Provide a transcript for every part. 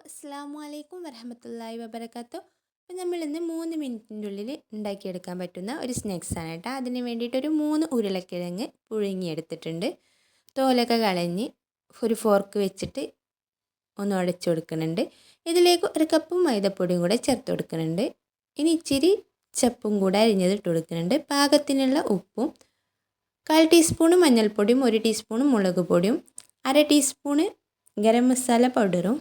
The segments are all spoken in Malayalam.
അസ്സലാമു അലൈക്കും വറഹമത്തുള്ളാഹി വബറകാതുഹു. അപ്പോൾ നമ്മളിന്ന് 3 മിനിറ്റിൻ്റെ ഉള്ളിൽ ഉണ്ടാക്കിയെടുക്കാൻ പറ്റുന്ന ഒരു സ്നാക്സാണ് കേട്ടോ. അതിന് വേണ്ടിയിട്ട് ഒരു 3 ഉരുളക്കിഴങ്ങ് പുഴുങ്ങിയെടുത്തിട്ടുണ്ട്. തോലൊക്കെ കളഞ്ഞ് ഒരു ഫോർക്ക് വെച്ചിട്ട് ഒന്ന് ഉടച്ചു കൊടുക്കുന്നുണ്ട്. ഇതിലേക്ക് 1 കപ്പ് മൈദപ്പൊടിയും കൂടെ ചേർത്ത് കൊടുക്കുന്നുണ്ട്. ഇനി ഇച്ചിരി ചപ്പും കൂടെ അരിഞ്ഞത് ഇട്ട് കൊടുക്കുന്നുണ്ട്. പാകത്തിനുള്ള ഉപ്പും 1/4 ടീസ്പൂൺ മഞ്ഞൾപ്പൊടിയും 1 ടീസ്പൂൺ മുളക് പൊടിയും 1/2 ടീസ്പൂൺ ഗരം മസാല പൗഡറും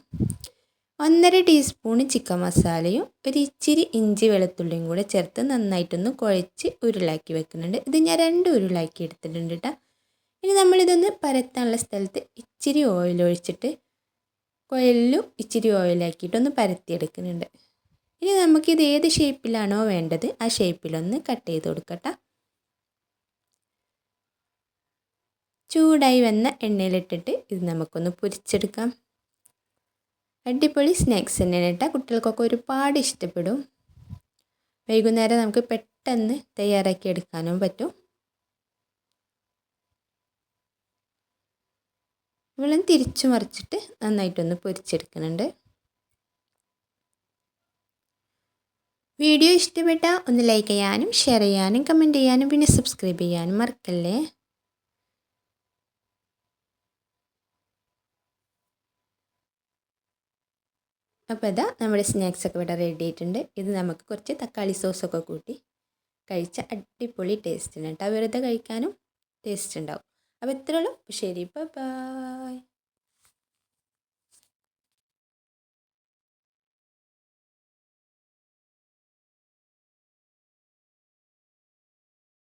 1/2 ടീസ്പൂൺ ചിക്കൻ മസാലയും ഒരു ഇച്ചിരി ഇഞ്ചി വെളുത്തുള്ളിയും കൂടെ ചേർത്ത് നന്നായിട്ടൊന്ന് കുഴച്ച് ഉരുളാക്കി വെക്കുന്നുണ്ട്. ഇത് ഞാൻ 2 ഉരുളാക്കി എടുത്തിട്ടുണ്ട് കേട്ടോ. ഇനി നമ്മളിതൊന്ന് പരത്താനുള്ള സ്ഥലത്ത് ഇച്ചിരി ഓയിൽ ഒഴിച്ചിട്ട് കുഴലിലും ഇച്ചിരി ഓയിലാക്കിയിട്ടൊന്ന് പരത്തിയെടുക്കുന്നുണ്ട്. ഇനി നമുക്കിത് ഏത് ഷേപ്പിലാണോ വേണ്ടത് ആ ഷേപ്പിലൊന്ന് കട്ട് ചെയ്ത് കൊടുക്കട്ടോ. ചൂടായി വന്ന എണ്ണയിലിട്ടിട്ട് ഇത് നമുക്കൊന്ന് പൊരിച്ചെടുക്കാം. അടിപൊളി സ്നാക്സ് തന്നെയാണ് കേട്ടോ. കുട്ടികൾക്കൊക്കെ ഒരുപാട് ഇഷ്ടപ്പെടും. വൈകുന്നേരം നമുക്ക് പെട്ടെന്ന് തയ്യാറാക്കി എടുക്കാനും പറ്റും. വെള്ളം തിരിച്ചു മറിച്ചിട്ട് നന്നായിട്ടൊന്ന് പൊരിച്ചെടുക്കുന്നുണ്ട്. വീഡിയോ ഇഷ്ടപ്പെട്ടാൽ ഒന്ന് ലൈക്ക് ചെയ്യാനും ഷെയർ ചെയ്യാനും കമൻറ്റ് ചെയ്യാനും പിന്നെ സബ്സ്ക്രൈബ് ചെയ്യാനും മറക്കല്ലേ. അപ്പോൾ ഇതാ നമ്മുടെ സ്നാക്സൊക്കെ ഇവിടെ റെഡി ആയിട്ടുണ്ട്. ഇത് നമുക്ക് കുറച്ച് തക്കാളി സോസൊക്കെ കൂട്ടി കഴിച്ച അടിപൊളി ടേസ്റ്റിന് കേട്ടോ. വെറുതെ കഴിക്കാനും ടേസ്റ്റ് ഉണ്ടാവും. അപ്പോൾ ഇത്രയുള്ളൂ. ശരി, ബൈ.